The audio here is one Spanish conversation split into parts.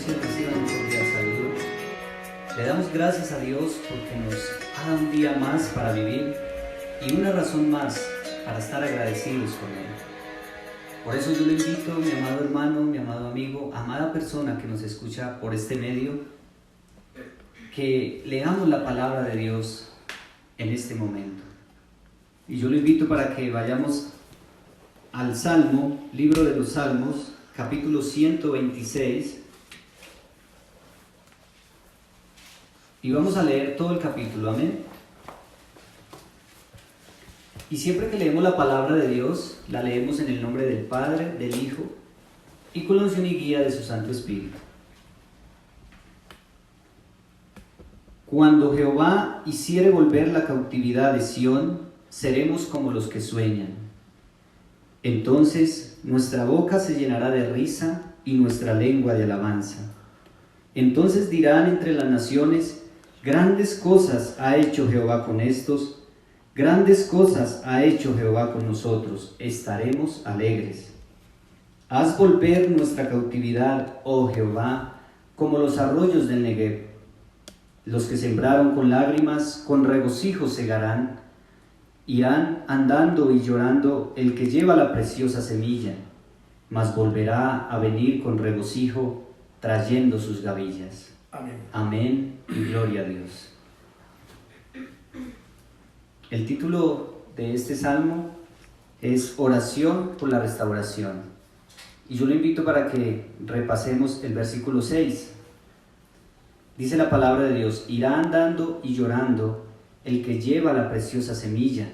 noches, reciban un cordial saludo. Le damos gracias a Dios porque nos ha dado un día más para vivir y una razón más para estar agradecidos con Él. Por eso yo le invito, mi amado hermano, mi amado amigo, amada persona que nos escucha por este medio, que leamos la palabra de Dios en este momento. Y yo lo invito para que vayamos al Salmo, libro de los Salmos, capítulo 126, y vamos a leer todo el capítulo, amén. Y siempre que leemos la palabra de Dios, la leemos en el nombre del Padre, del Hijo, y con la unción y guía de su Santo Espíritu. Cuando Jehová hiciere volver la cautividad de Sión, seremos como los que sueñan. Entonces nuestra boca se llenará de risa y nuestra lengua de alabanza. Entonces dirán entre las naciones: grandes cosas ha hecho Jehová con estos, grandes cosas ha hecho Jehová con nosotros, estaremos alegres. Haz volver nuestra cautividad, oh Jehová, como los arroyos del Negev. Los que sembraron con lágrimas, con regocijo segarán. Irán andando y llorando el que lleva la preciosa semilla, mas volverá a venir con regocijo, trayendo sus gavillas. Amén. Amén y gloria a Dios. El título de este salmo es Oración por la restauración. Y yo lo invito para que repasemos el versículo 6. Dice la palabra de Dios: irá andando y llorando el que lleva la preciosa semilla,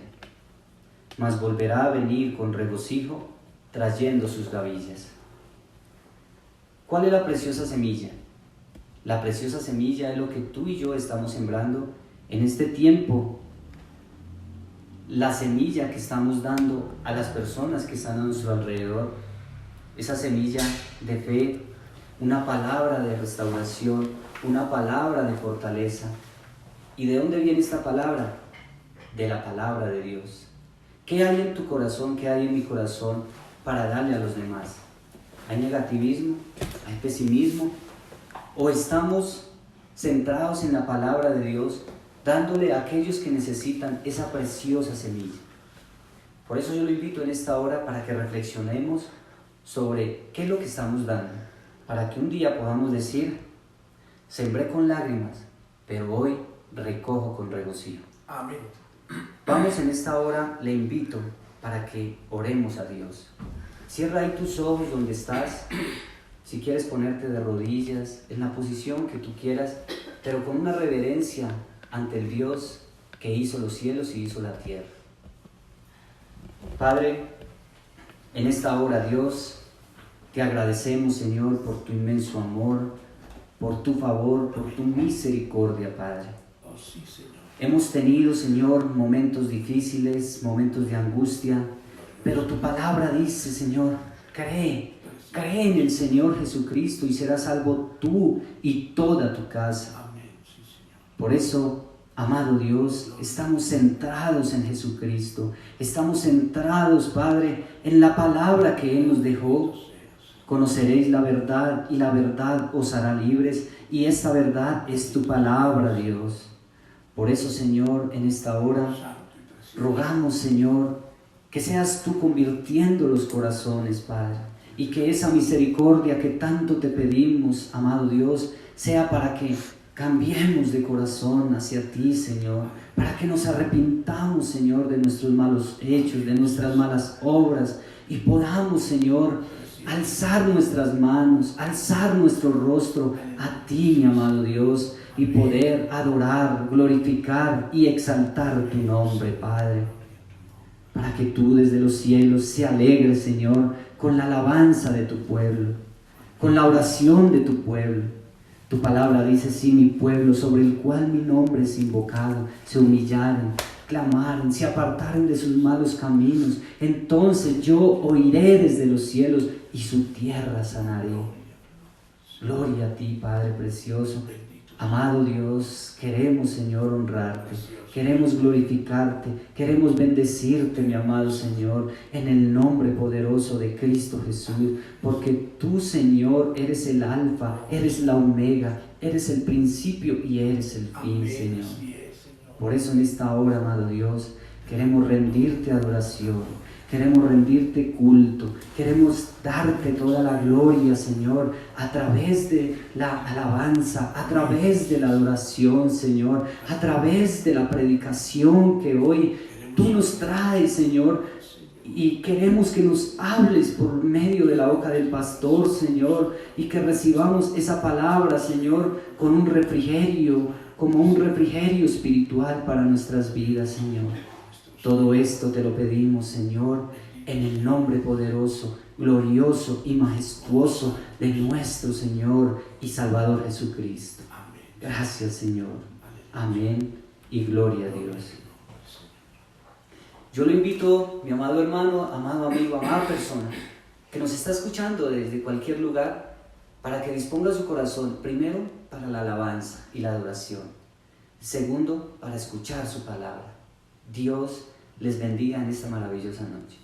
mas volverá a venir con regocijo, trayendo sus gavillas. ¿Cuál es la preciosa semilla? La preciosa semilla es lo que tú y yo estamos sembrando en este tiempo. La semilla que estamos dando a las personas que están a nuestro alrededor, esa semilla de fe, una palabra de restauración, una palabra de fortaleza. ¿Y de dónde viene esta palabra? De la palabra de Dios. ¿Qué hay en tu corazón, qué hay en mi corazón para darle a los demás? ¿Hay negativismo? ¿Hay pesimismo? ¿O estamos centrados en la palabra de Dios, dándole a aquellos que necesitan esa preciosa semilla? Por eso yo lo invito en esta hora para que reflexionemos sobre qué es lo que estamos dando, para que un día podamos decir: sembré con lágrimas, pero hoy recojo con regocijo. Amén. Vamos en esta hora, le invito para que oremos a Dios. Cierra ahí tus ojos donde estás, si quieres ponerte de rodillas, en la posición que tú quieras, pero con una reverencia ante el Dios que hizo los cielos y hizo la tierra. Padre, en esta hora, Dios, te agradecemos, Señor, por tu inmenso amor, por tu favor, por tu misericordia, Padre. Oh, sí, Señor. Hemos tenido, Señor, momentos difíciles, momentos de angustia, pero tu palabra dice, Señor, cree en el Señor Jesucristo y serás salvo tú y toda tu casa. Amén. Sí, Señor. Por eso, amado Dios, estamos centrados en Jesucristo, estamos centrados, Padre, en la palabra que Él nos dejó. Conoceréis la verdad y la verdad os hará libres, y esta verdad es tu palabra, Dios. Por eso, Señor, en esta hora rogamos, Señor, que seas tú convirtiendo los corazones, Padre, y que esa misericordia que tanto te pedimos, amado Dios, sea para que cambiemos de corazón hacia ti, Señor, para que nos arrepintamos, Señor, de nuestros malos hechos, de nuestras malas obras, y podamos, Señor, alzar nuestras manos, alzar nuestro rostro a ti, mi amado Dios, y poder adorar, glorificar y exaltar tu nombre, Padre, para que tú desde los cielos se alegres, Señor, con la alabanza de tu pueblo, con la oración de tu pueblo. Tu palabra dice: si mi pueblo, sobre el cual mi nombre es invocado, se humillaren, clamaren, se apartaren de sus malos caminos, entonces yo oiré desde los cielos y su tierra sanaré. Gloria a ti, Padre precioso. Amado Dios, queremos, Señor, honrarte, queremos glorificarte, queremos bendecirte, mi amado Señor, en el nombre poderoso de Cristo Jesús, porque tú, Señor, eres el alfa, eres la omega, eres el principio y eres el fin, Amén. Señor. Así es, Señor. Por eso en esta hora, amado Dios, queremos rendirte adoración. Queremos rendirte culto, queremos darte toda la gloria, Señor, a través de la alabanza, a través de la adoración, Señor, a través de la predicación que hoy tú nos traes, Señor, y queremos que nos hables por medio de la boca del pastor, Señor, y que recibamos esa palabra, Señor, con un refrigerio, como un refrigerio espiritual para nuestras vidas, Señor. Todo esto te lo pedimos, Señor, en el nombre poderoso, glorioso y majestuoso de nuestro Señor y Salvador Jesucristo. Gracias, Señor. Amén y gloria a Dios. Yo lo invito, mi amado hermano, amado amigo, amada persona, que nos está escuchando desde cualquier lugar, para que disponga su corazón, primero, para la alabanza y la adoración. Segundo, para escuchar su palabra. Dios les bendiga en esta maravillosa noche.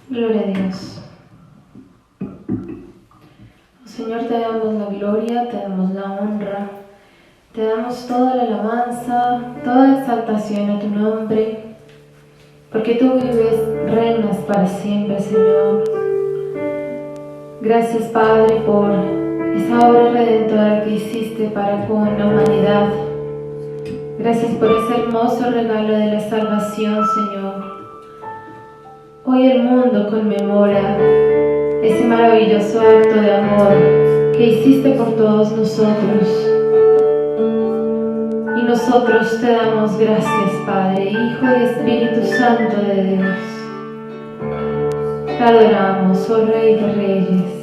Gloria a Dios. Señor, te damos la gloria, te damos la honra, te damos toda la alabanza, toda exaltación a tu nombre, porque tú vives, reinas para siempre, Señor. Gracias, Padre, por esa obra redentora que hiciste para con la humanidad. Gracias por ese hermoso regalo de la salvación, Señor. Hoy el mundo conmemora ese maravilloso acto de amor que hiciste por todos nosotros. Y nosotros te damos gracias, Padre, Hijo y Espíritu Santo de Dios. Te adoramos, oh Rey de Reyes.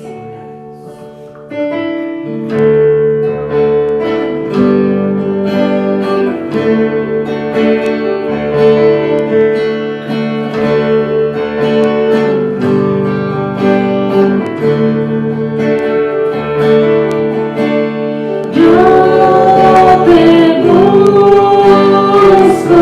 Yo te busco.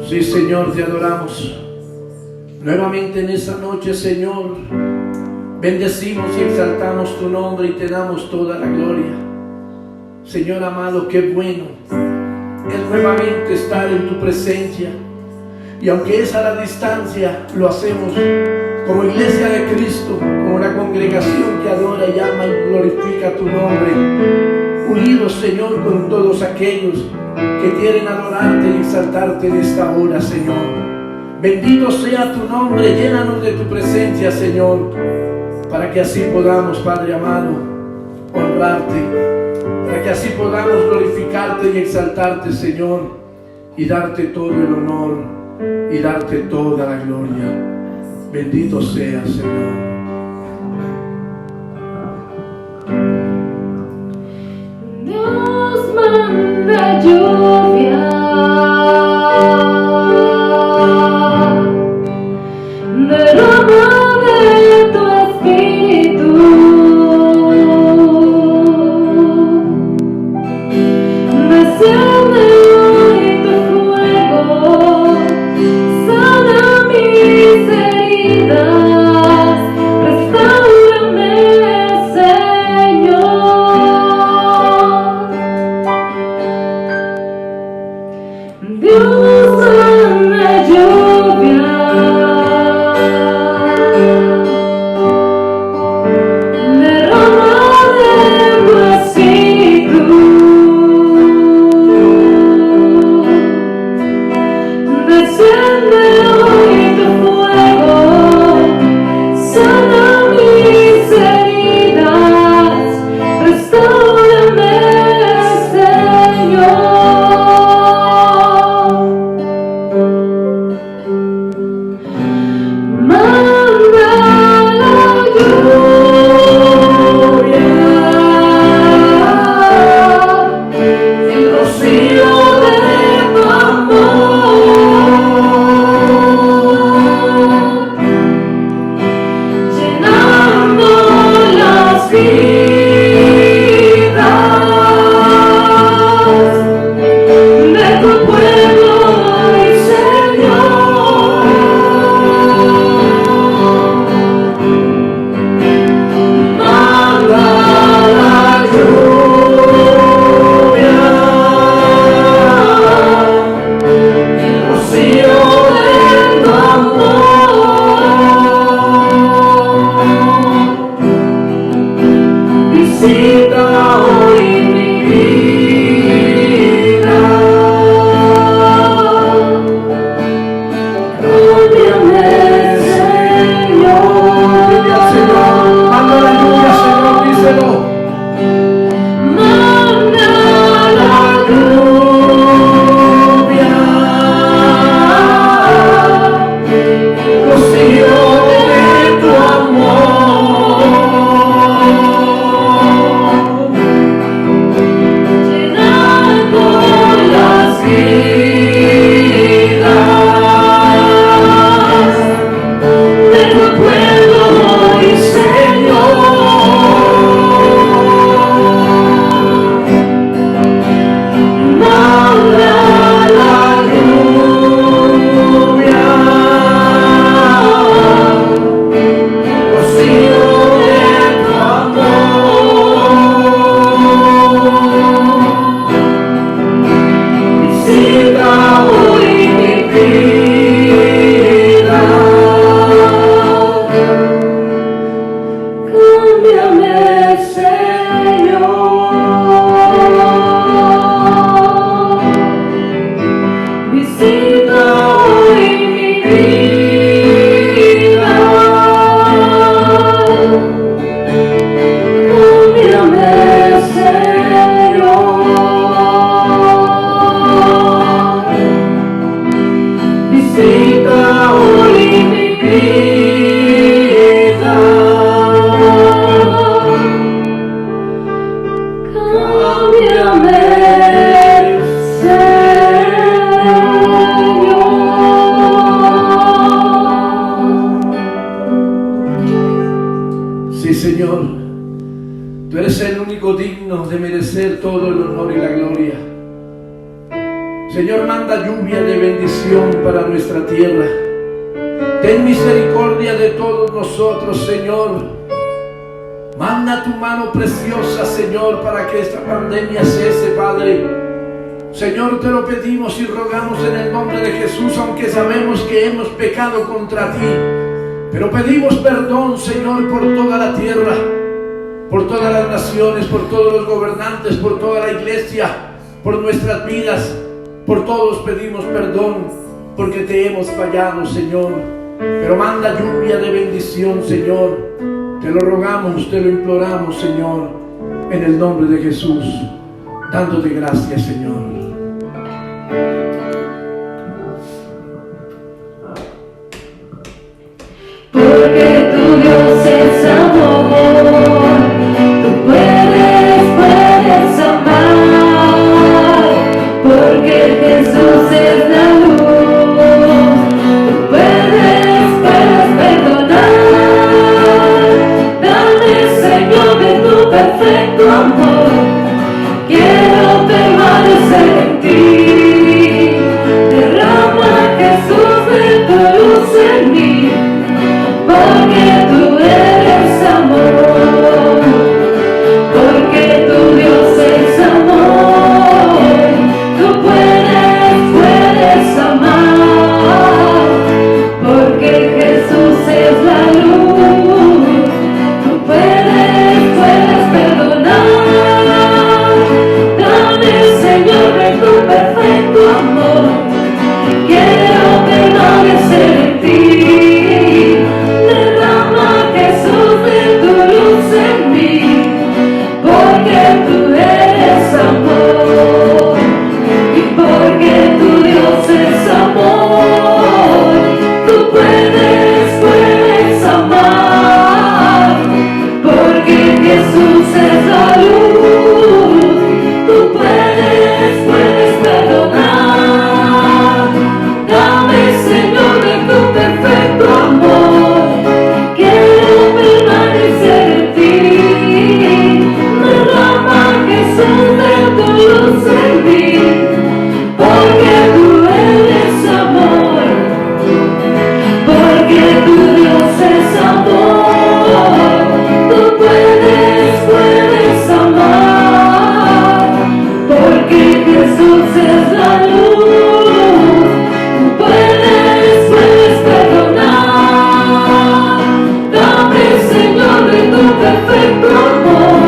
Sí, Señor, te adoramos. Nuevamente en esta noche, Señor, bendecimos y exaltamos tu nombre y te damos toda la gloria. Señor amado, qué bueno es nuevamente estar en tu presencia. Y aunque es a la distancia, lo hacemos como iglesia de Cristo, como una congregación que adora y ama y glorifica tu nombre, unidos, Señor, con todos aquellos que quieren adorarte y exaltarte en esta hora, Señor. Bendito sea tu nombre, llénanos de tu presencia, Señor, para que así podamos, Padre amado, honrarte, para que así podamos glorificarte y exaltarte, Señor, y darte todo el honor y darte toda la gloria. Bendito sea, Señor. Dios manda lluvia, derrama de tu espíritu, desciende hoy tu fuego, sana mis heridas, restáurame, Señor. Dios manda lluvia, derrama de tu espíritu, desciende hoy tu fuego, sana mis heridas, restáurame, Señor. Manda la lluvia, el rocío de tu amor, llenando las vidas de tu pueblo, y Señor. Manda la lluvia, el rocío de tu amor, visita hoy mi vida, cámbiame, Señor. Dile al Señor, manda la lluvia, Señor, díselo. Manda la lluvia, rocío de tu amor, llenando las vidas de tu pueblo, y Señor. Manda la lluvia, rocío de tu amor, visita hoy mi vida, cámbiame, Señor. Visita hoy mi vida, cámbiame, Señor. Visita hoy mi vida, cámbiame, Sí, Señor, tú eres el único digno de merecer todo el honor y la gloria. Señor, manda lluvia de bendición para nuestra tierra. Ten misericordia de todos nosotros, Señor. Manda tu mano preciosa, Señor, para que esta pandemia cese, Padre. Señor, te lo pedimos y rogamos en el nombre de Jesús, aunque sabemos que hemos pecado contra ti. Pero pedimos perdón, Señor, por toda la tierra, por todas las naciones, por todos los gobernantes, por toda la iglesia, por nuestras vidas. Por todos pedimos perdón, porque te hemos fallado, Señor. Pero manda lluvia de bendición, Señor. Te lo rogamos, te lo imploramos, Señor, en el nombre de Jesús, dándote gracias, Señor. Porque tu Dios es amor, tú puedes amar, porque Jesús es la luz, tú puedes perdonar. Dame, Señor, de tu perfecto amor, quiero permanecer en ti. Derrama, Jesús, de tu luz en mí, porque tú eres amor, porque tu Dios es amor, tú puedes amar, porque Jesús es la luz, tú puedes perdonar. Dame, Señor, de tu perfecto amor, quiero permanecer en ti. Derrama, Jesús, de tu luz en mí, porque tú eres amor, y porque tu Dios es amor, tú puedes amar, porque Jesús es la luz, tú puedes perdonar. Dame, Señor, de tu perfecto amor, quiero permanecer en ti. Derrama, Jesús, de tu luz en mí, porque tú eres amor, porque tu Dios es amor, tú puedes amar, porque Jesús es la luz, tú puedes perdonar. Dame, Señor, de tu perfecto amor,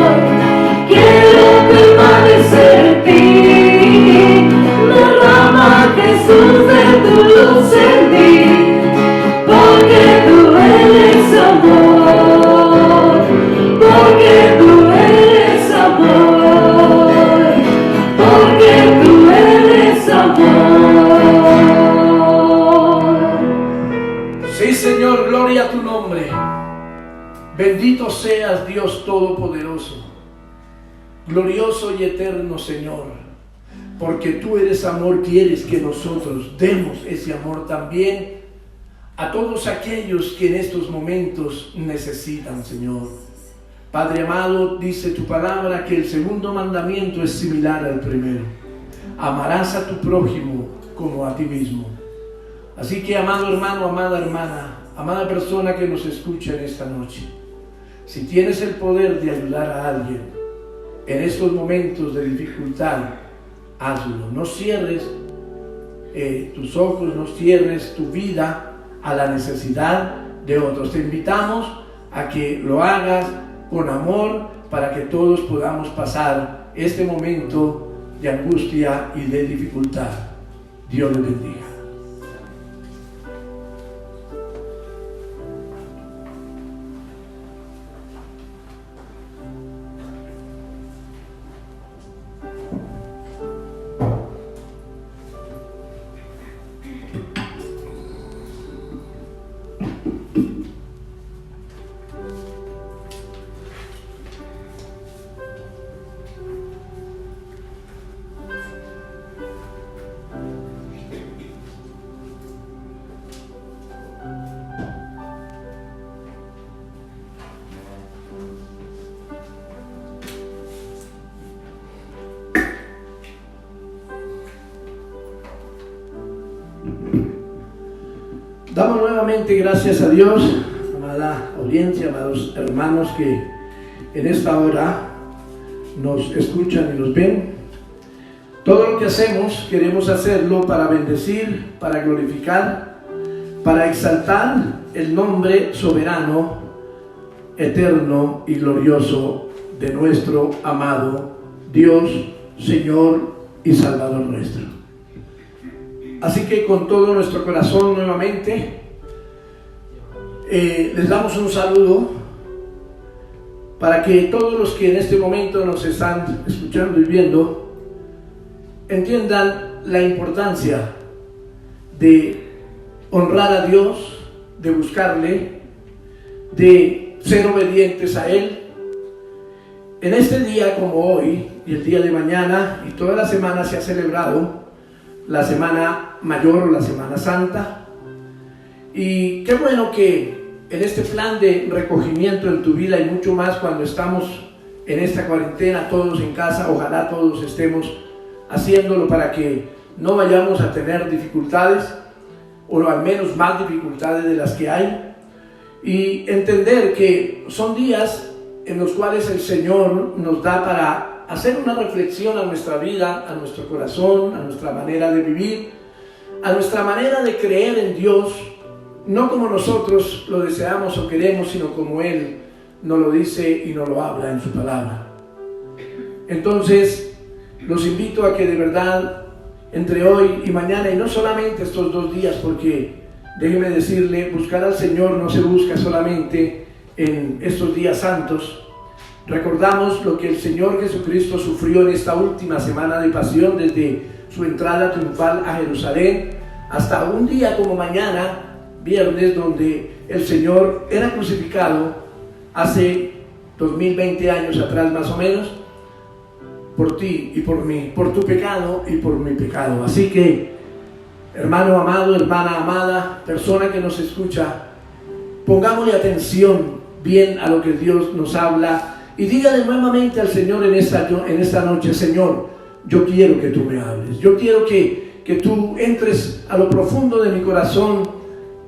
quiero permanecer en ti. Derrama, Jesús, de tu luz en mí, porque tú eres amor, porque tú eres amor, porque tú eres amor. Sí, Señor, gloria a tu nombre. Bendito seas, Dios Todopoderoso, glorioso y eterno, Señor, porque tú eres amor. Quieres que nosotros demos ese amor también a todos aquellos que en estos momentos necesitan, Señor. Padre amado, dice tu palabra que el segundo mandamiento es similar al primero: amarás a tu prójimo como a ti mismo. Así que, amado hermano, amada hermana, amada persona que nos escucha en esta noche, si tienes el poder de ayudar a alguien en estos momentos de dificultad, hazlo. No cierres tus ojos, no cierres tu vida a la necesidad de otros. Te invitamos a que lo hagas con amor, para que todos podamos pasar este momento de angustia y de dificultad. Dios les bendiga. Damos nuevamente gracias a Dios, amada audiencia, amados hermanos que en esta hora nos escuchan y nos ven. Todo lo que hacemos, queremos hacerlo para bendecir, para glorificar, para exaltar el nombre soberano, eterno y glorioso de nuestro amado Dios, Señor y Salvador nuestro. Así que con todo nuestro corazón nuevamente les damos un saludo para que todos los que en este momento nos están escuchando y viendo entiendan la importancia de honrar a Dios, de buscarle, de ser obedientes a Él. En este día como hoy y el día de mañana y toda la semana se ha celebrado la Semana Mayor o la Semana Santa, y qué bueno que en este plan de recogimiento en tu vida y mucho más cuando estamos en esta cuarentena todos en casa, ojalá todos estemos haciéndolo para que no vayamos a tener dificultades o al menos más dificultades de las que hay, y entender que son días en los cuales el Señor nos da para hacer una reflexión a nuestra vida, a nuestro corazón, a nuestra manera de vivir, a nuestra manera de creer en Dios, no como nosotros lo deseamos o queremos, sino como Él nos lo dice y nos lo habla en su palabra. Entonces, los invito a que de verdad, entre hoy y mañana, y no solamente estos 2 días, porque déjeme decirle, buscar al Señor no se busca solamente en estos días santos. Recordamos lo que el Señor Jesucristo sufrió en esta última semana de pasión, desde su entrada triunfal a Jerusalén hasta un día como mañana, viernes, donde el Señor era crucificado hace 2020 años atrás más o menos, por ti y por mí, por tu pecado y por mi pecado. Así que, hermano amado, hermana amada, persona que nos escucha, pongámosle atención bien a lo que Dios nos habla y dígale nuevamente al Señor en esta noche: Señor, yo quiero que tú me hables, yo quiero que tú entres a lo profundo de mi corazón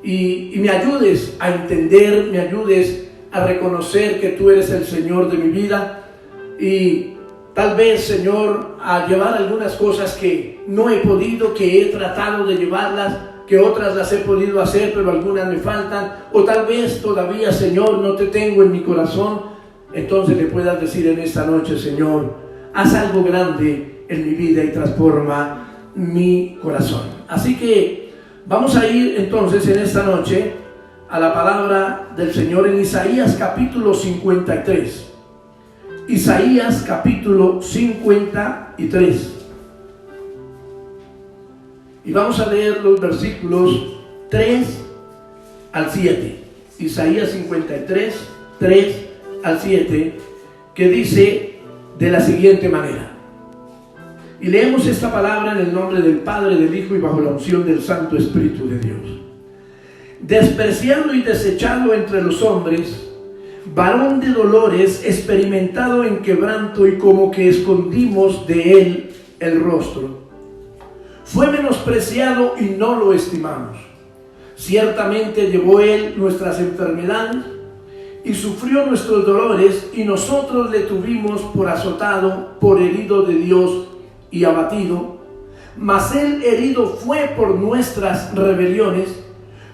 y me ayudes a entender, me ayudes a reconocer que tú eres el Señor de mi vida, y tal vez, Señor, a llevar algunas cosas que no he podido, que he tratado de llevarlas, que otras las he podido hacer, pero algunas me faltan, o tal vez todavía, Señor, no te tengo en mi corazón. Entonces le puedas decir en esta noche: Señor, haz algo grande en mi vida y transforma mi corazón. Así que vamos a ir entonces en esta noche a la palabra del Señor en Isaías capítulo 53. Isaías capítulo 53. Y vamos a leer los versículos 3 al 7. Isaías 53, 3 al 7, que dice de la siguiente manera. Y leemos esta palabra en el nombre del Padre, del Hijo y bajo la unción del Santo Espíritu de Dios. Despreciado y desechado entre los hombres, varón de dolores, experimentado en quebranto, y como que escondimos de él el rostro. Fue menospreciado y no lo estimamos. Ciertamente llevó él nuestras enfermedades y sufrió nuestros dolores, y nosotros le tuvimos por azotado, por herido de Dios y abatido. Mas él herido fue por nuestras rebeliones,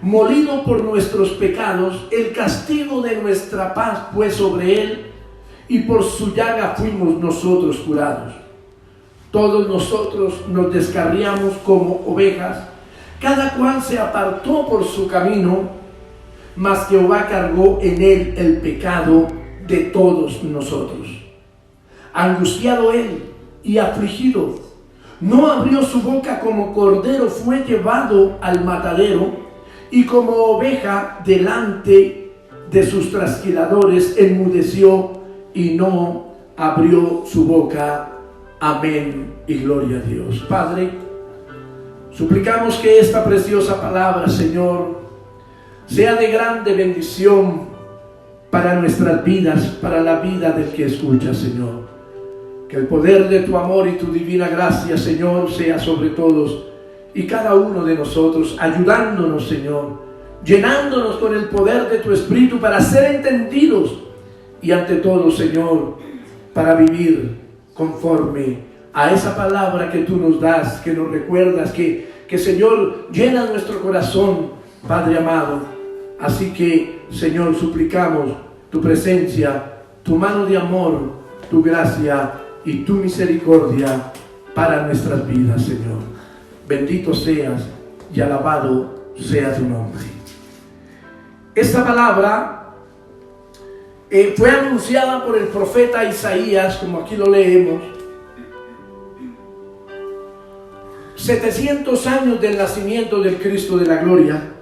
molido por nuestros pecados. El castigo de nuestra paz fue sobre él, y por su llaga fuimos nosotros curados. Todos nosotros nos descarriamos como ovejas, cada cual se apartó por su camino, mas Jehová cargó en él el pecado de todos nosotros. Angustiado él y afligido, no abrió su boca, como cordero fue llevado al matadero, y como oveja delante de sus trasquiladores enmudeció y no abrió su boca. Amén y gloria a Dios. Padre, suplicamos que esta preciosa palabra, Señor, sea de grande bendición para nuestras vidas, para la vida del que escucha, Señor. Que el poder de tu amor y tu divina gracia, Señor, sea sobre todos y cada uno de nosotros, ayudándonos, Señor, llenándonos con el poder de tu Espíritu para ser entendidos y ante todo, Señor, para vivir conforme a esa palabra que tú nos das, que nos recuerdas, que Señor, llena nuestro corazón, Padre amado. Así que, Señor, suplicamos tu presencia, tu mano de amor, tu gracia y tu misericordia para nuestras vidas, Señor. Bendito seas y alabado sea tu nombre. Esta palabra fue anunciada por el profeta Isaías, como aquí lo leemos, 700 años del nacimiento del Cristo de la gloria,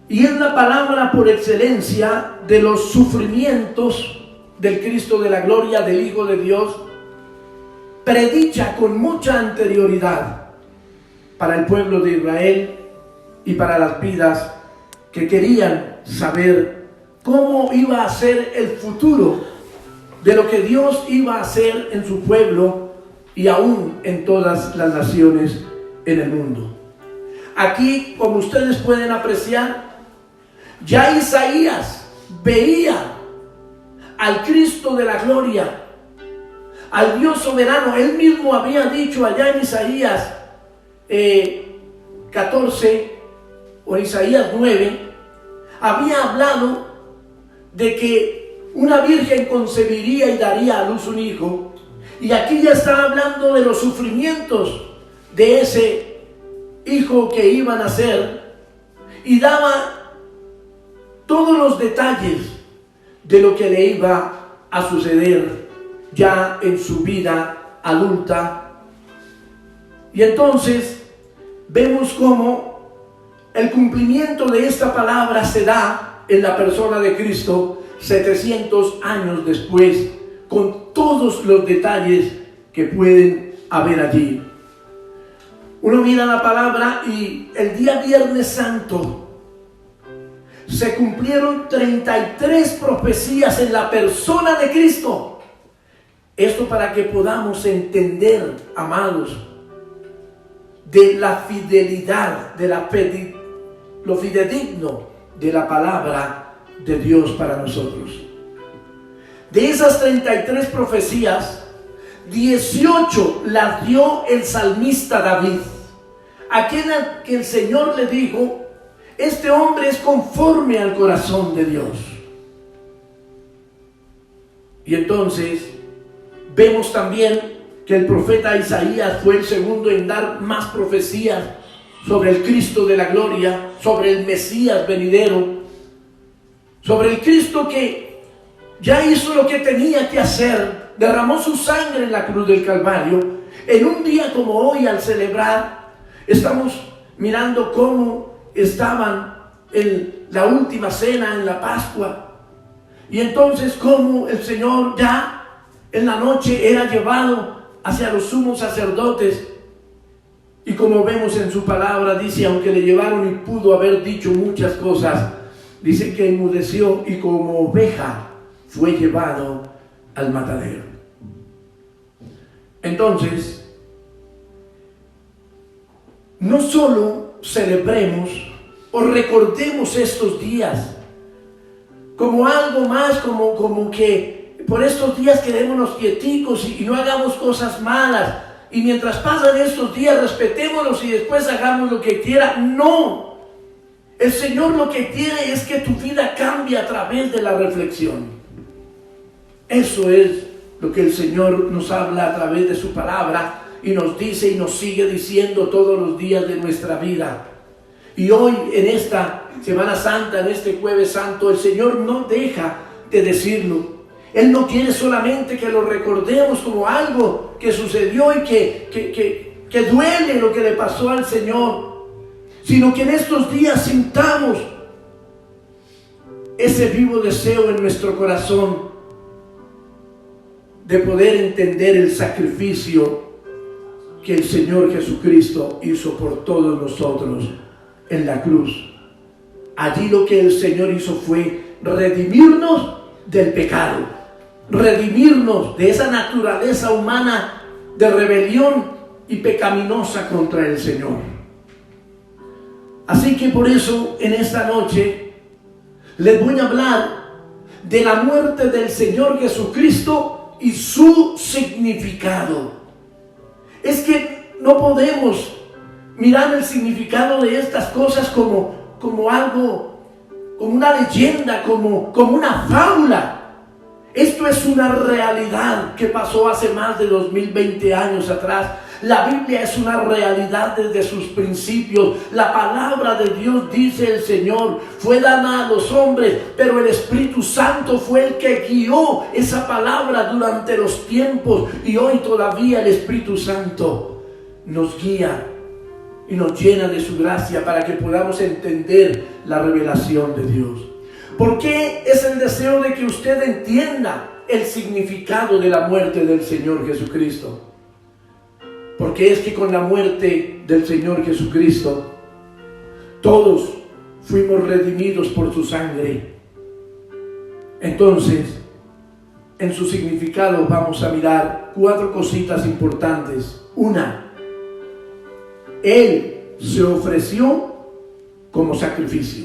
y es la palabra por excelencia de los sufrimientos del Cristo de la gloria, del Hijo de Dios, predicha con mucha anterioridad para el pueblo de Israel y para las vidas que querían saber cómo iba a ser el futuro de lo que Dios iba a hacer en su pueblo y aún en todas las naciones en el mundo. Aquí, como ustedes pueden apreciar, ya Isaías veía al Cristo de la gloria, al Dios soberano. Él mismo había dicho allá en Isaías 14 o Isaías 9, había hablado de que una virgen concebiría y daría a luz un hijo. Y aquí ya está hablando de los sufrimientos de ese hijo que iba a nacer, y daba todos los detalles de lo que le iba a suceder ya en su vida adulta. Y entonces vemos cómo el cumplimiento de esta palabra se da en la persona de Cristo 700 años después, con todos los detalles que pueden haber allí. Uno mira la palabra y el día Viernes Santo se cumplieron 33 profecías en la persona de Cristo. Esto para que podamos entender, amados, de la fidelidad, de lo fidedigno de la palabra de Dios para nosotros. De esas 33 profecías, 18 las dio el salmista David, a quien el Señor le dijo: este hombre es conforme al corazón de Dios. Y entonces vemos también que el profeta Isaías fue el segundo en dar más profecías sobre el Cristo de la gloria, sobre el Mesías venidero, sobre el Cristo que ya hizo lo que tenía que hacer, derramó su sangre en la cruz del Calvario. En un día como hoy, al celebrar, estamos mirando cómo estaban en la última cena, en la Pascua, y entonces cómo el Señor ya en la noche era llevado hacia los sumos sacerdotes, y como vemos en su palabra, dice, aunque le llevaron y pudo haber dicho muchas cosas, dice que enmudeció y como oveja fue llevado al matadero. Entonces, no solo celebremos o recordemos estos días como algo más, como que por estos días quedémonos quieticos y no hagamos cosas malas, y mientras pasan estos días respetémonos y después hagamos lo que quiera. No, el Señor lo que quiere es que tu vida cambie a través de la reflexión. Eso es lo que el Señor nos habla a través de su palabra, y nos dice y nos sigue diciendo todos los días de nuestra vida. Y hoy, en esta Semana Santa, en este Jueves Santo, el Señor no deja de decirlo. Él no quiere solamente que lo recordemos como algo que sucedió y que duele lo que le pasó al Señor, sino que en estos días sintamos ese vivo deseo en nuestro corazón de poder entender el sacrificio que el Señor Jesucristo hizo por todos nosotros en la cruz. Allí lo que el Señor hizo fue redimirnos del pecado, redimirnos de esa naturaleza humana de rebelión y pecaminosa contra el Señor. Así que por eso en esta noche les voy a hablar de la muerte del Señor Jesucristo y su significado. Es que no podemos mirar el significado de estas cosas como algo, como una leyenda, como una fábula. Esto es una realidad que pasó hace más de 2020 años atrás. La Biblia es una realidad desde sus principios. La palabra de Dios, dice el Señor, fue dada a los hombres, pero el Espíritu Santo fue el que guió esa palabra durante los tiempos. Y hoy todavía el Espíritu Santo nos guía y nos llena de su gracia para que podamos entender la revelación de Dios. ¿Por qué es el deseo de que usted entienda el significado de la muerte del Señor Jesucristo? Porque es que con la muerte del Señor Jesucristo, todos fuimos redimidos por su sangre. Entonces, en su significado vamos a mirar 4 cositas importantes. Una, Él se ofreció como sacrificio.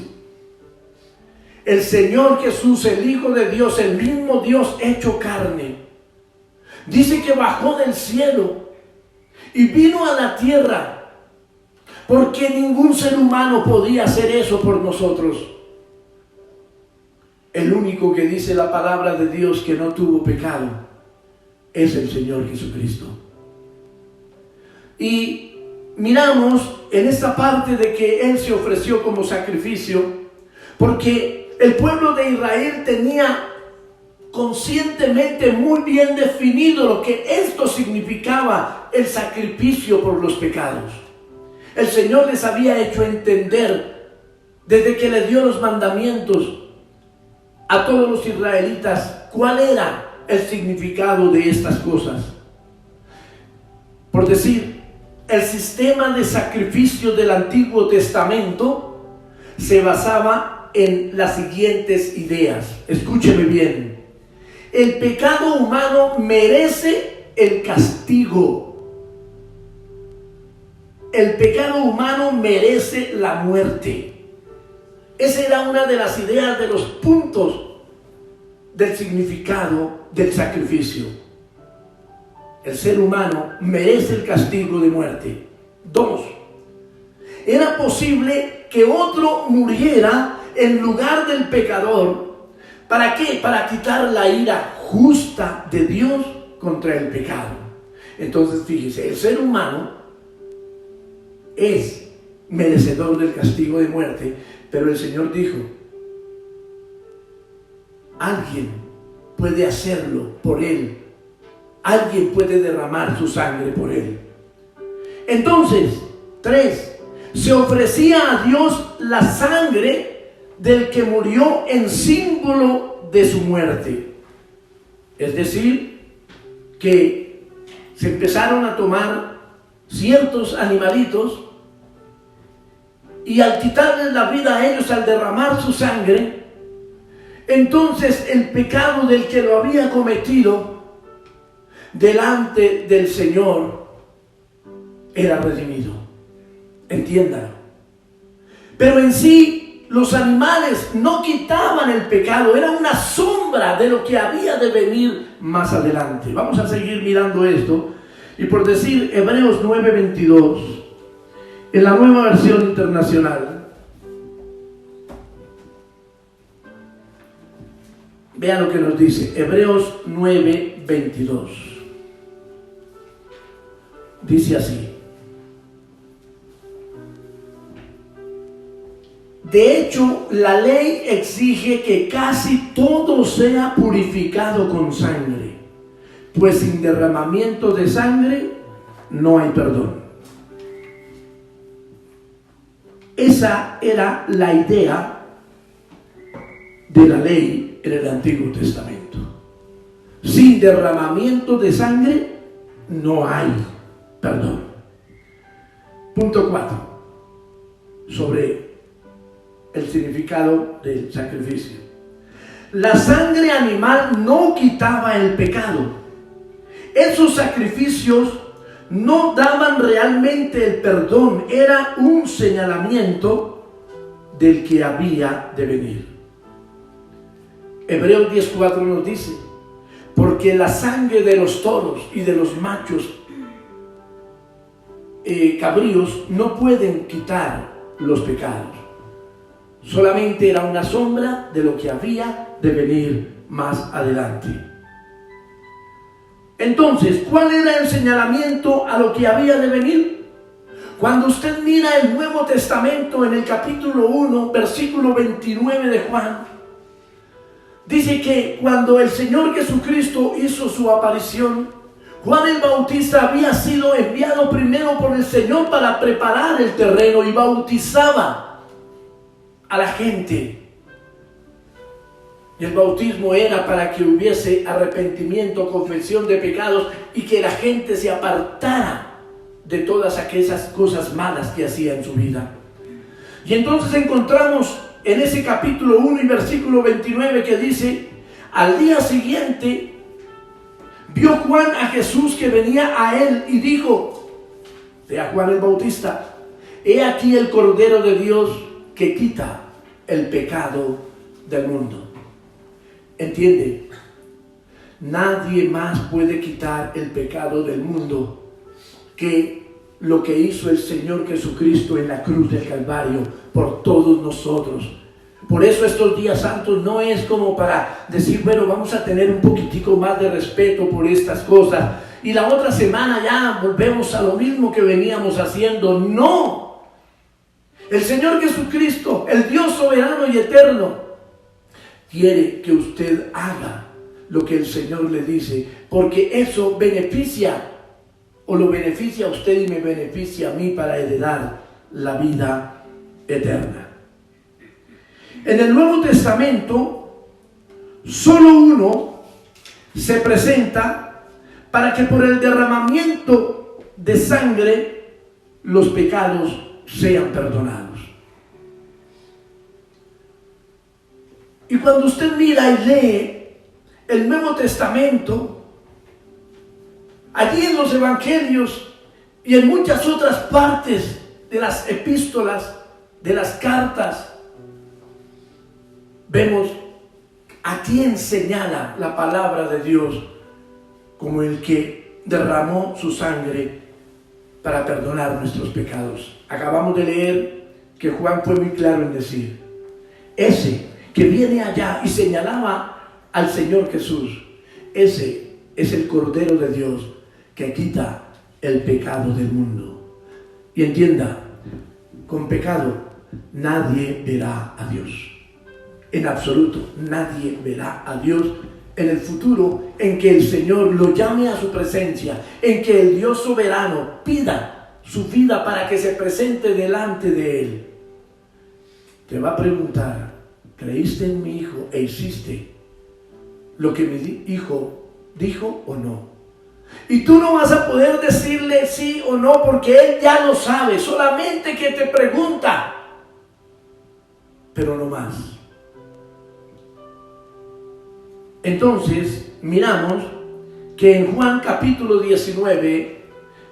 El Señor Jesús, el Hijo de Dios, el mismo Dios hecho carne, dice que bajó del cielo y vino a la tierra, porque ningún ser humano podía hacer eso por nosotros. El único que dice la palabra de Dios que no tuvo pecado es el Señor Jesucristo. Y miramos en esta parte de que Él se ofreció como sacrificio, porque el pueblo de Israel tenía conscientemente muy bien definido lo que esto significaba, el sacrificio por los pecados. El Señor les había hecho entender, desde que les dio los mandamientos a todos los israelitas, cuál era el significado de estas cosas. Por decir, el sistema de sacrificio del Antiguo Testamento se basaba en las siguientes ideas. Escúcheme bien. El pecado humano merece el castigo. El pecado humano merece la muerte. Esa era una de las ideas, de los puntos del significado del sacrificio. El ser humano merece el castigo de muerte. 2. Era posible que otro muriera en lugar del pecador. ¿Para qué? Para quitar la ira justa de Dios contra el pecado. Entonces, fíjese, el ser humano es merecedor del castigo de muerte, pero el Señor dijo, alguien puede hacerlo por él. Alguien puede derramar su sangre por él. Entonces, 3. Se ofrecía a Dios la sangre del que murió en símbolo de su muerte. Es decir, que se empezaron a tomar ciertos animalitos y al quitarles la vida a ellos, al derramar su sangre, entonces el pecado del que lo había cometido delante del Señor era redimido. Entiéndalo. Pero en sí, los animales no quitaban el pecado, era una sombra de lo que había de venir más adelante. Vamos a seguir mirando esto. Y por decir, Hebreos 9:22, en la Nueva Versión Internacional, vean lo que nos dice, Hebreos 9:22. Dice así: de hecho, la ley exige que casi todo sea purificado con sangre, pues sin derramamiento de sangre no hay perdón. Esa era la idea de la ley en el Antiguo Testamento. Sin derramamiento de sangre no hay perdón. Punto 4. Sobre el significado del sacrificio. La sangre animal no quitaba el pecado. Esos sacrificios no daban realmente el perdón, era un señalamiento del que había de venir. Hebreos 10:4 nos dice: porque la sangre de los toros y de los machos cabríos no pueden quitar los pecados. Solamente era una sombra de lo que había de venir más adelante. Entonces, ¿cuál era el señalamiento a lo que había de venir? Cuando usted mira el Nuevo Testamento en el capítulo 1, versículo 29 de Juan, dice que cuando el Señor Jesucristo hizo su aparición, Juan el Bautista había sido enviado primero por el Señor para preparar el terreno y bautizaba a la gente. Y el bautismo era para que hubiese arrepentimiento, confesión de pecados y que la gente se apartara de todas aquellas cosas malas que hacía en su vida. Y entonces encontramos en ese capítulo 1 y versículo 29 que dice: al día siguiente vio Juan a Jesús que venía a él y dijo, a Juan el Bautista: he aquí el Cordero de Dios que quita el pecado del mundo. ¿Entiende? Nadie más puede quitar el pecado del mundo que lo que hizo el Señor Jesucristo en la cruz del Calvario por todos nosotros. Por eso estos días santos no es como para decir, bueno, vamos a tener un poquitico más de respeto por estas cosas y la otra semana ya volvemos a lo mismo que veníamos haciendo. No. El Señor Jesucristo, el Dios soberano y eterno, quiere que usted haga lo que el Señor le dice, porque eso beneficia, o lo beneficia a usted y me beneficia a mí para heredar la vida eterna. En el Nuevo Testamento, solo uno se presenta para que por el derramamiento de sangre los pecados sean perdonados. Y cuando usted mira y lee el Nuevo Testamento, allí en los evangelios y en muchas otras partes de las epístolas, de las cartas, vemos a quién señala la palabra de Dios como el que derramó su sangre para perdonar nuestros pecados. Acabamos de leer que Juan fue muy claro en decir, ese que viene allá y señalaba al Señor Jesús, ese es el Cordero de Dios que quita el pecado del mundo. Y entienda, con pecado nadie verá a Dios. En absoluto, nadie verá a Dios en el futuro en que el Señor lo llame a su presencia, en que el Dios soberano pida su vida para que se presente delante de Él. Te va a preguntar, ¿creíste en mi hijo e hiciste lo que mi hijo dijo o no? Y tú no vas a poder decirle sí o no porque él ya lo sabe, solamente que te pregunta, pero no más. Entonces, miramos que en Juan capítulo 19,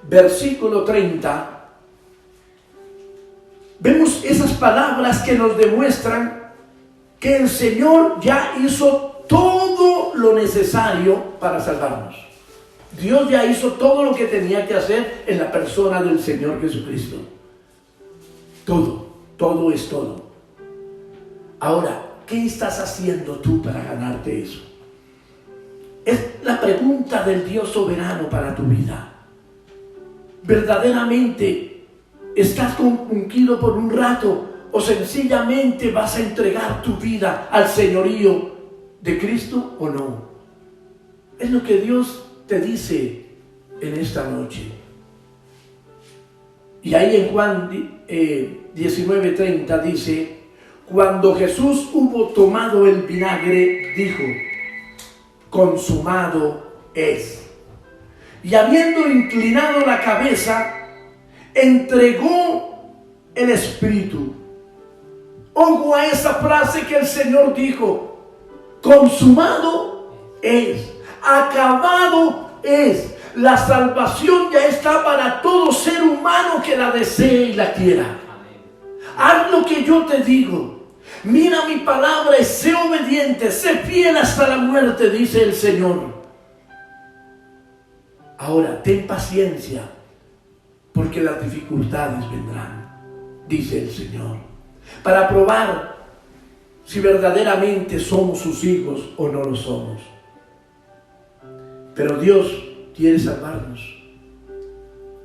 versículo 30, vemos esas palabras que nos demuestran que el Señor ya hizo todo lo necesario para salvarnos. Dios ya hizo todo lo que tenía que hacer en la persona del Señor Jesucristo. Todo es todo. Ahora, ¿qué estás haciendo tú para ganarte eso? Es la pregunta del Dios soberano para tu vida. ¿Verdaderamente estás compungido por un rato o sencillamente vas a entregar tu vida al señorío de Cristo o no? Es lo que Dios te dice en esta noche. Y ahí en Juan 19:30 dice, cuando Jesús hubo tomado el vinagre, dijo, consumado es. Y habiendo inclinado la cabeza, entregó el Espíritu. Ojo a esa frase que el Señor dijo, consumado es, acabado es. La salvación ya está para todo ser humano que la desee y la quiera. Haz lo que yo te digo. Mira mi palabra y sé obediente, sé fiel hasta la muerte, dice el Señor. Ahora, ten paciencia, porque las dificultades vendrán, dice el Señor, para probar si verdaderamente somos sus hijos o no lo somos. Pero Dios quiere salvarnos.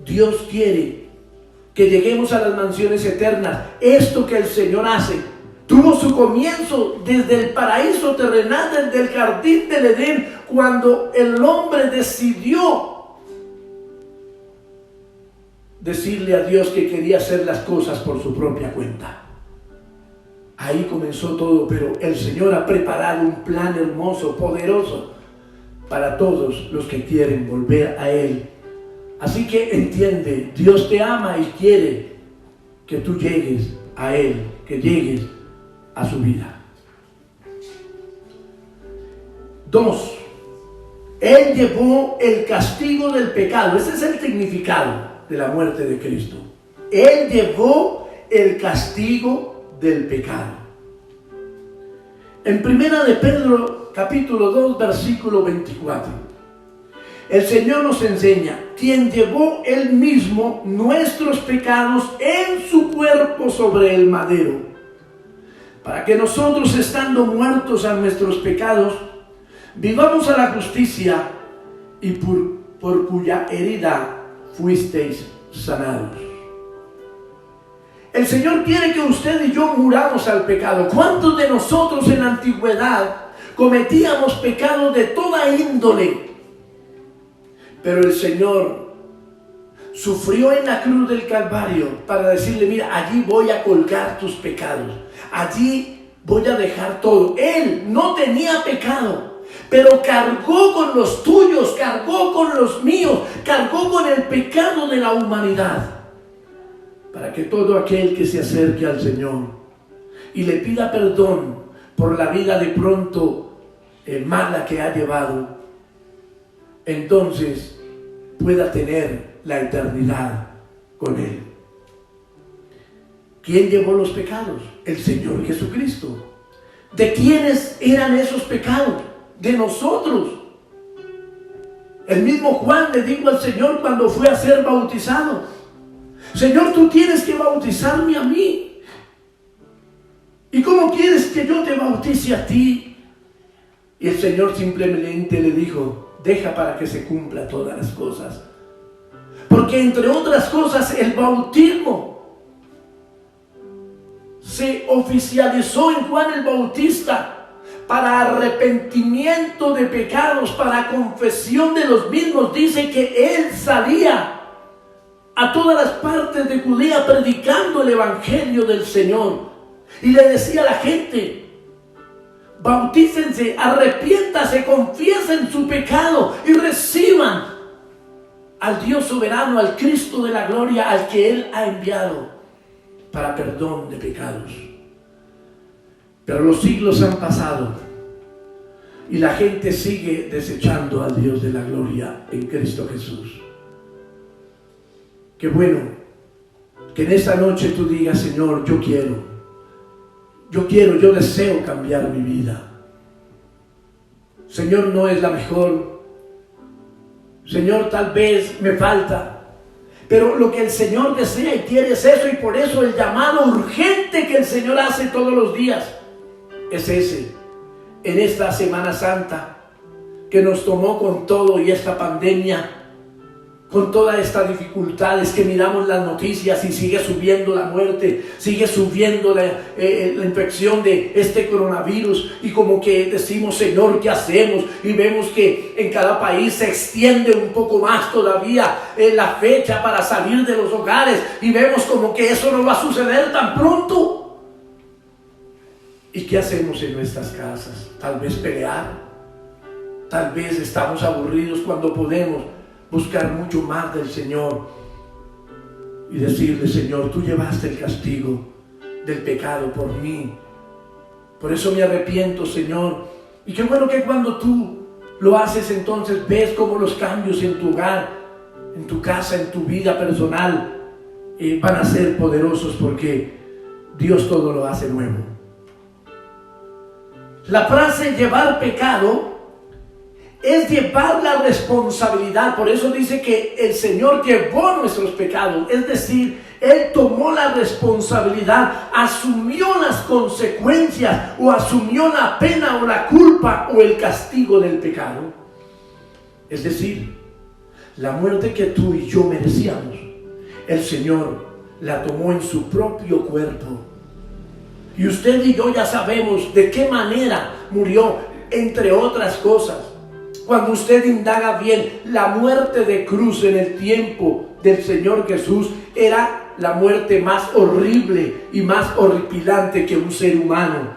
Dios quiere que lleguemos a las mansiones eternas. Esto que el Señor hace tuvo su comienzo desde el paraíso terrenal, desde el jardín del Edén, cuando el hombre decidió decirle a Dios que quería hacer las cosas por su propia cuenta. Ahí comenzó todo, pero el Señor ha preparado un plan hermoso, poderoso, para todos los que quieren volver a Él. Así que entiende, Dios te ama y quiere que tú llegues a Él, que llegues a su vida. 2. Él llevó el castigo del pecado. Ese es el significado de la muerte de Cristo. Él llevó el castigo del pecado. En Primera de Pedro, capítulo 2, versículo 24, el Señor nos enseña: quien llevó Él mismo nuestros pecados en su cuerpo sobre el madero, para que nosotros, estando muertos a nuestros pecados, vivamos a la justicia, y por cuya herida fuisteis sanados. El Señor quiere que usted y yo muramos al pecado. ¿Cuántos de nosotros en la antigüedad cometíamos pecados de toda índole? Pero el Señor sufrió en la cruz del Calvario para decirle: mira, allí voy a colgar tus pecados, allí voy a dejar todo. Él no tenía pecado, pero cargó con los tuyos, cargó con los míos, cargó con el pecado de la humanidad, para que todo aquel que se acerque al Señor y le pida perdón por la vida de pronto mala que ha llevado, entonces pueda tener la eternidad con Él. ¿Quién llevó los pecados? El Señor Jesucristo. ¿De quiénes eran esos pecados? De nosotros. El mismo Juan le dijo al Señor cuando fue a ser bautizado: Señor, tú tienes que bautizarme a mí. ¿Y cómo quieres que yo te bautice a ti? Y el Señor simplemente le dijo: deja para que se cumpla todas las cosas. Porque entre otras cosas, el bautismo se oficializó en Juan el Bautista para arrepentimiento de pecados, para confesión de los mismos. Dice que él salía a todas las partes de Judea predicando el evangelio del Señor, y le decía a la gente: bautícense, arrepiéntase, confiesen su pecado y reciban al Dios soberano, al Cristo de la gloria, al que Él ha enviado para perdón de pecados. Pero los siglos han pasado y la gente sigue desechando al Dios de la gloria en Cristo Jesús. Qué bueno que en esta noche tú digas: Señor, yo deseo cambiar mi vida. Señor, no es la mejor. Señor, tal vez me falta. Pero lo que el Señor desea y quiere es eso, y por eso el llamado urgente que el Señor hace todos los días es ese. En esta Semana Santa que nos tomó con todo, y esta pandemia, con todas estas dificultades que miramos las noticias, y sigue subiendo la muerte, sigue subiendo la infección de este coronavirus, y como que decimos: Señor, ¿qué hacemos? Y vemos que en cada país se extiende un poco más todavía la fecha para salir de los hogares, y vemos como que eso no va a suceder tan pronto. ¿Y qué hacemos en nuestras casas? Tal vez pelear, tal vez estamos aburridos cuando podemos buscar mucho más del Señor y decirle: Señor, tú llevaste el castigo del pecado por mí, por eso me arrepiento, Señor. Y qué bueno que cuando tú lo haces, entonces ves cómo los cambios en tu hogar, en tu casa, en tu vida personal van a ser poderosos, porque Dios todo lo hace nuevo. La frase llevar pecado es llevar la responsabilidad. Por eso dice que el Señor llevó nuestros pecados, es decir, Él tomó la responsabilidad, asumió las consecuencias, o asumió la pena o la culpa o el castigo del pecado. Es decir, la muerte que tú y yo merecíamos, el Señor la tomó en su propio cuerpo. Y usted y yo ya sabemos de qué manera murió, entre otras cosas. Cuando usted indaga bien, la muerte de cruz en el tiempo del Señor Jesús era la muerte más horrible y más horripilante que un ser humano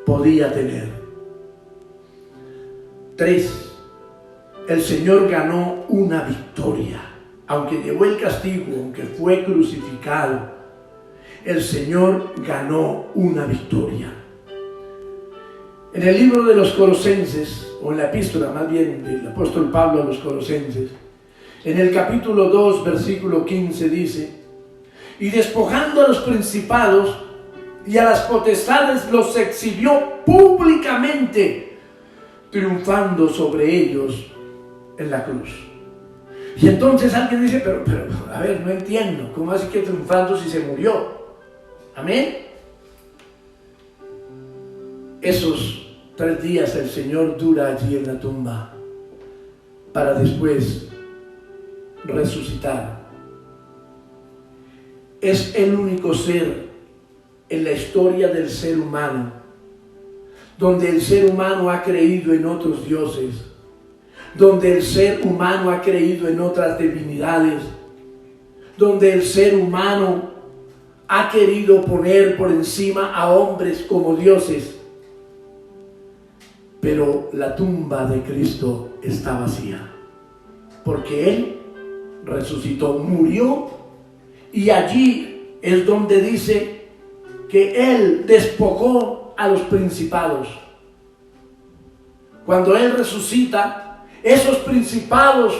podía tener. 3. El Señor ganó una victoria. Aunque llevó el castigo, aunque fue crucificado, el Señor ganó una victoria. En el libro de los Colosenses, o en la epístola más bien del apóstol Pablo a los Colosenses, en el capítulo 2, versículo 15 dice: y despojando a los principados y a las potestades, los exhibió públicamente, triunfando sobre ellos en la cruz. Y entonces alguien dice, pero a ver, no entiendo, ¿cómo así que triunfando si se murió? Amén. Esos 3 días el Señor dura allí en la tumba para después resucitar. Es el único ser en la historia del ser humano donde el ser humano ha creído en otros dioses, donde el ser humano ha creído en otras divinidades, donde el ser humano ha querido poner por encima a hombres como dioses. Pero la tumba de Cristo está vacía, porque Él resucitó, murió, y allí es donde dice que Él despojó a los principados. Cuando Él resucita, esos principados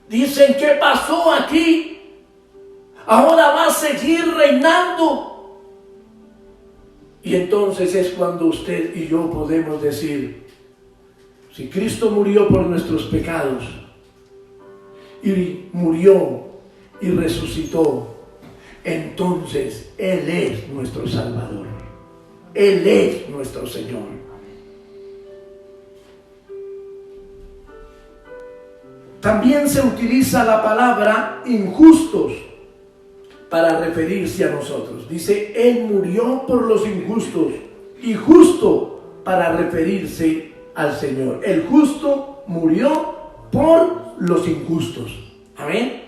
dicen: ¿qué pasó aquí? Ahora va a seguir reinando. Y entonces es cuando usted y yo podemos decir: si Cristo murió por nuestros pecados y murió y resucitó, entonces Él es nuestro Salvador, Él es nuestro Señor. También se utiliza la palabra injustos para referirse a nosotros. Dice: Él murió por los injustos, y justo para referirse al Señor. El justo murió por los injustos. Amén.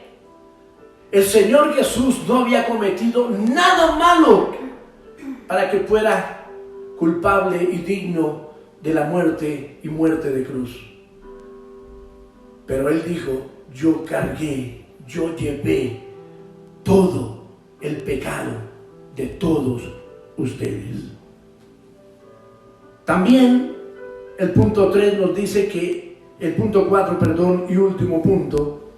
El Señor Jesús no había cometido nada malo para que fuera culpable y digno de la muerte y muerte de cruz. Pero Él dijo: yo cargué, yo llevé todo el pecado de todos ustedes. También el punto 3 nos dice que, el punto 4, perdón, y último punto,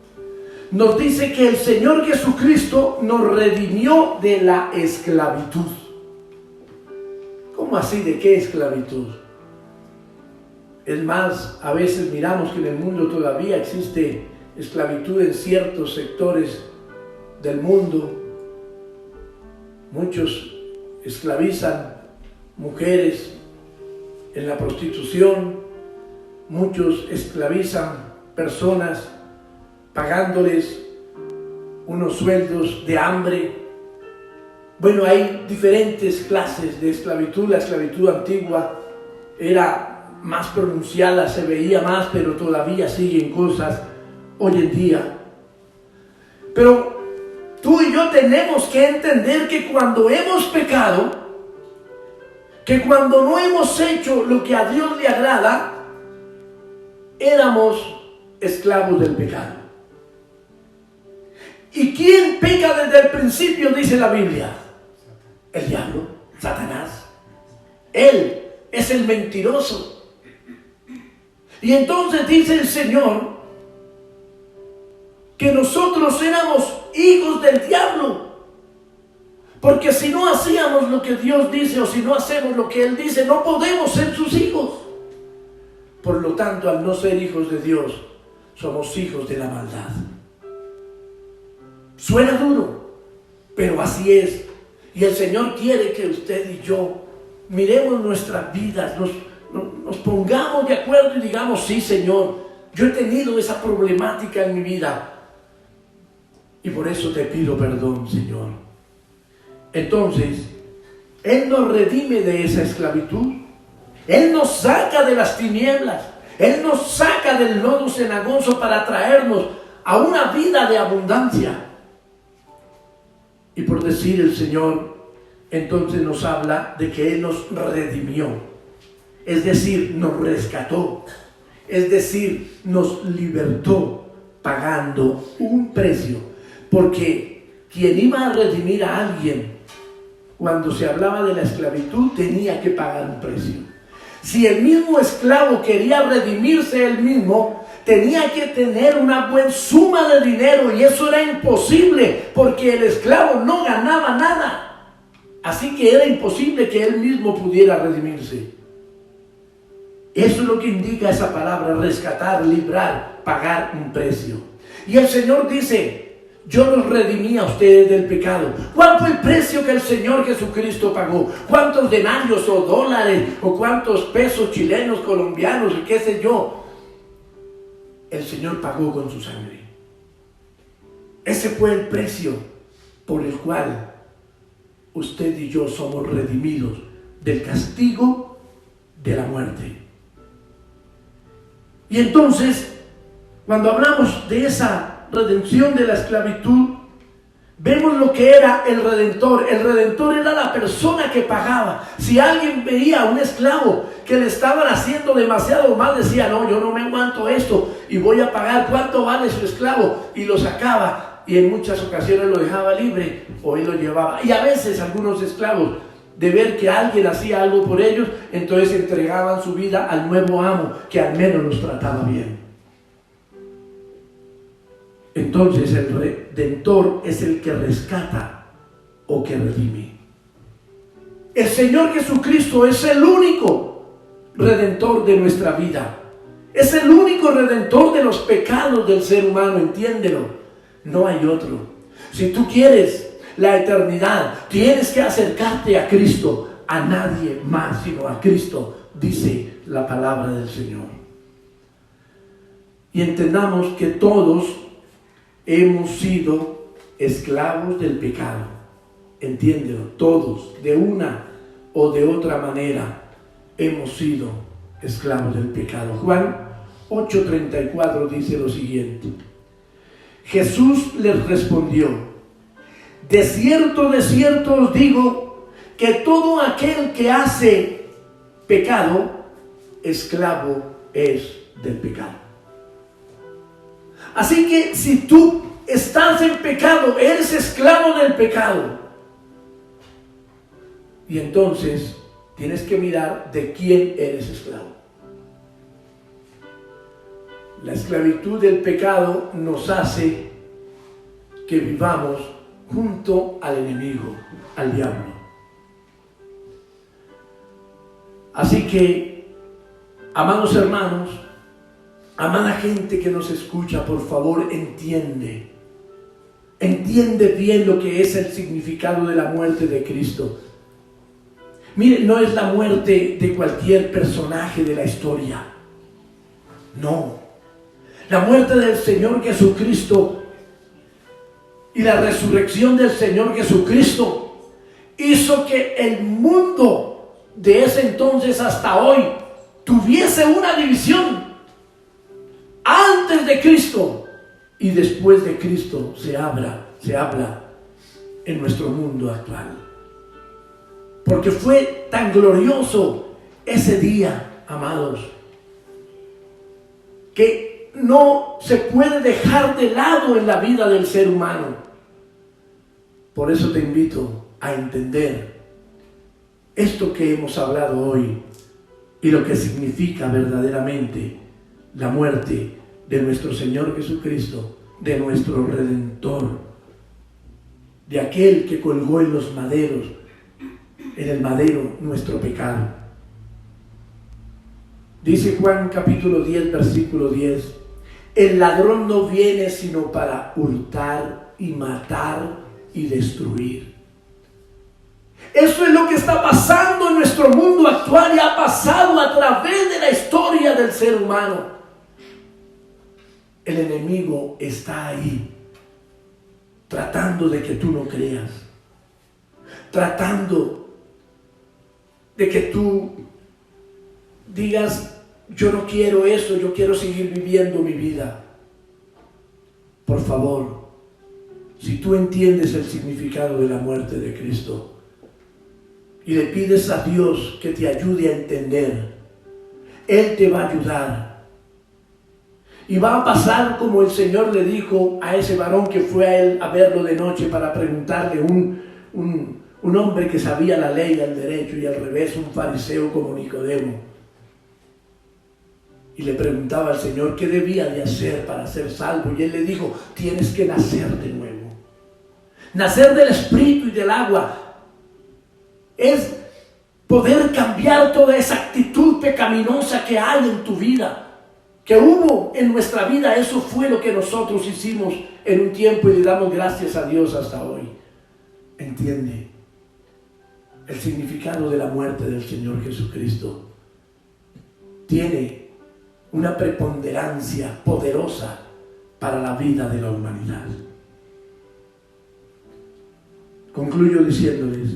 nos dice que el Señor Jesucristo nos redimió de la esclavitud. ¿Cómo así? ¿De qué esclavitud? Es más, a veces miramos que en el mundo todavía existe esclavitud en ciertos sectores del mundo. Muchos esclavizan mujeres en la prostitución, muchos esclavizan personas pagándoles unos sueldos de hambre. Bueno, hay diferentes clases de esclavitud. La esclavitud antigua era más pronunciada, se veía más, pero todavía siguen cosas hoy en día. Pero tú y yo tenemos que entender que cuando hemos pecado, que cuando no hemos hecho lo que a Dios le agrada, éramos esclavos del pecado. ¿Y quién peca desde el principio? Dice la Biblia: el diablo, Satanás. Él es el mentiroso. Y entonces dice el Señor que nosotros éramos hijos del diablo. Porque si no hacíamos lo que Dios dice o si no hacemos lo que Él dice, no podemos ser sus hijos. Por lo tanto, al no ser hijos de Dios, somos hijos de la maldad. Suena duro, pero así es. Y el Señor quiere que usted y yo miremos nuestras vidas, nos pongamos de acuerdo y digamos: sí, Señor, yo he tenido esa problemática en mi vida y por eso te pido perdón, Señor. Entonces, Él nos redime de esa esclavitud. Él nos saca de las tinieblas. Él nos saca del lodo cenagoso para traernos a una vida de abundancia. Y por decir el Señor, entonces nos habla de que Él nos redimió. Es decir, nos rescató. Es decir, nos libertó pagando un precio. Porque quien iba a redimir a alguien, cuando se hablaba de la esclavitud, tenía que pagar un precio. Si el mismo esclavo quería redimirse él mismo, tenía que tener una buena suma de dinero, y eso era imposible porque el esclavo no ganaba nada. Así que era imposible que él mismo pudiera redimirse. Eso es lo que indica esa palabra: rescatar, librar, pagar un precio. Y el Señor dice: yo los redimí a ustedes del pecado. ¿Cuál fue el precio que el Señor Jesucristo pagó? ¿Cuántos denarios o dólares o cuántos pesos chilenos, colombianos y qué sé yo? El Señor pagó con su sangre. Ese fue el precio por el cual usted y yo somos redimidos del castigo de la muerte. Y entonces, cuando hablamos de esa redención de la esclavitud, vemos lo que era el Redentor. El Redentor era la persona que pagaba. Si alguien veía a un esclavo que le estaban haciendo demasiado mal, decía: no, yo no me aguanto esto y voy a pagar. ¿Cuánto vale su esclavo? Y lo sacaba, y en muchas ocasiones lo dejaba libre o él lo llevaba. Y a veces algunos esclavos, de ver que alguien hacía algo por ellos, entonces entregaban su vida al nuevo amo, que al menos los trataba bien. Entonces el Redentor es el que rescata o que redime. El Señor Jesucristo es el único Redentor de nuestra vida. Es el único Redentor de los pecados del ser humano, entiéndelo. No hay otro. Si tú quieres la eternidad, tienes que acercarte a Cristo, a nadie más sino a Cristo, dice la palabra del Señor. Y entendamos que todos hemos sido esclavos del pecado. Entiéndelo, todos, de una o de otra manera, hemos sido esclavos del pecado. Juan 8:34 dice lo siguiente: Jesús les respondió: de cierto os digo, que todo aquel que hace pecado, esclavo es del pecado. Así que si tú estás en pecado, eres esclavo del pecado. Y entonces tienes que mirar de quién eres esclavo. La esclavitud del pecado nos hace que vivamos junto al enemigo, al diablo. Así que, amados hermanos, amada gente que nos escucha, por favor, entiende bien lo que es el significado de la muerte de Cristo. Mire, no es la muerte de cualquier personaje de la historia. No. La muerte del Señor Jesucristo y la resurrección del Señor Jesucristo hizo que el mundo de ese entonces hasta hoy tuviese una división. Antes de Cristo y después de Cristo se habla en nuestro mundo actual. Porque fue tan glorioso ese día, amados, que no se puede dejar de lado en la vida del ser humano. Por eso te invito a entender esto que hemos hablado hoy y lo que significa verdaderamente la muerte de nuestro Señor Jesucristo, de nuestro Redentor, de aquel que colgó en los maderos, en el madero, nuestro pecado. Dice Juan capítulo 10, versículo 10, el ladrón no viene sino para hurtar y matar y destruir. Eso es lo que está pasando en nuestro mundo actual y ha pasado a través de la historia del ser humano. El enemigo está ahí, tratando de que tú no creas, tratando de que tú digas, yo no quiero eso, yo quiero seguir viviendo mi vida. Por favor, si tú entiendes el significado de la muerte de Cristo y le pides a Dios que te ayude a entender, Él te va a ayudar. Y va a pasar como el Señor le dijo a ese varón que fue a él a verlo de noche para preguntarle, un hombre que sabía la ley al derecho y al revés, un fariseo como Nicodemo. Y le preguntaba al Señor qué debía de hacer para ser salvo. Y él le dijo, tienes que nacer de nuevo. Nacer del Espíritu y del agua es poder cambiar toda esa actitud pecaminosa que hay en tu vida, que hubo en nuestra vida. Eso fue lo que nosotros hicimos en un tiempo y le damos gracias a Dios hasta hoy. Entiende el significado de la muerte del Señor Jesucristo. Tiene una preponderancia poderosa para la vida de la humanidad. Concluyo diciéndoles,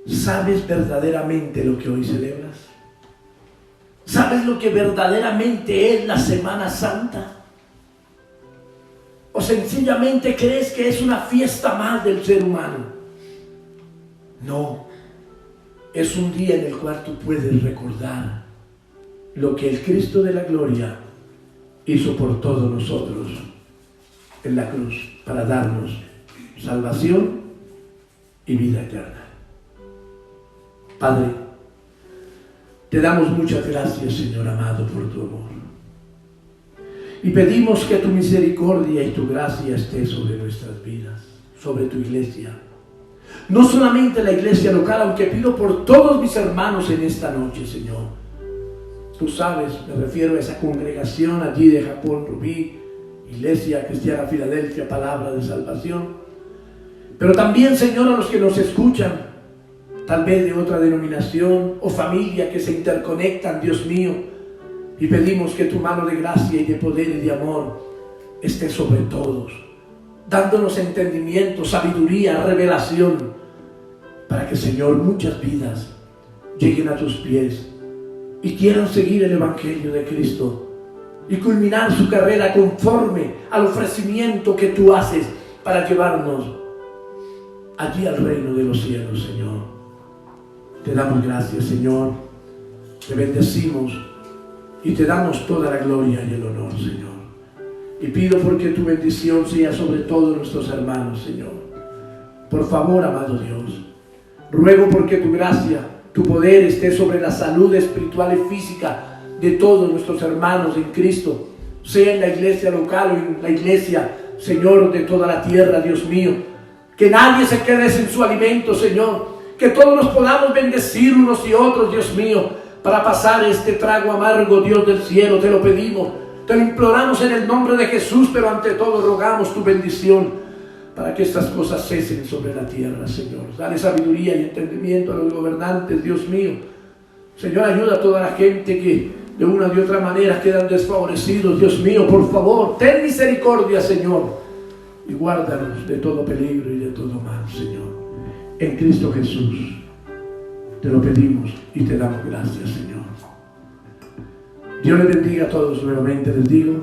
¿sabes verdaderamente lo que hoy celebras? ¿Sabes lo que verdaderamente es la Semana Santa? ¿O sencillamente crees que es una fiesta más del ser humano? No, es un día en el cual tú puedes recordar lo que el Cristo de la gloria hizo por todos nosotros en la cruz para darnos salvación y vida eterna. Padre, te damos muchas gracias, Señor amado, por tu amor. Y pedimos que tu misericordia y tu gracia esté sobre nuestras vidas, sobre tu iglesia. No solamente la iglesia local, aunque pido por todos mis hermanos en esta noche, Señor. Tú sabes, me refiero a esa congregación allí de Japón, Rubí, Iglesia Cristiana Filadelfia, Palabra de Salvación. Pero también, Señor, a los que nos escuchan, tal vez de otra denominación o familia que se interconectan, Dios mío, y pedimos que tu mano de gracia y de poder y de amor esté sobre todos, dándonos entendimiento, sabiduría, revelación, para que, Señor, muchas vidas lleguen a tus pies y quieran seguir el Evangelio de Cristo y culminar su carrera conforme al ofrecimiento que tú haces para llevarnos allí al reino de los cielos, Señor. Te damos gracias, Señor, te bendecimos y te damos toda la gloria y el honor, Señor. Y pido porque tu bendición sea sobre todos nuestros hermanos, Señor. Por favor, amado Dios, ruego porque tu gracia, tu poder esté sobre la salud espiritual y física de todos nuestros hermanos en Cristo, sea en la iglesia local o en la iglesia, Señor, de toda la tierra, Dios mío. Que nadie se quede sin su alimento, Señor. Que todos nos podamos bendecir unos y otros, Dios mío, para pasar este trago amargo, Dios del cielo. Te lo pedimos, te lo imploramos en el nombre de Jesús, pero ante todo rogamos tu bendición para que estas cosas cesen sobre la tierra, Señor. Dale sabiduría y entendimiento a los gobernantes, Dios mío. Señor, ayuda a toda la gente que de una u otra manera quedan desfavorecidos, Dios mío, por favor, ten misericordia, Señor, y guárdanos de todo peligro y de todo mal, Señor. En Cristo Jesús te lo pedimos y te damos gracias, Señor. Dios les bendiga a todos nuevamente, les digo.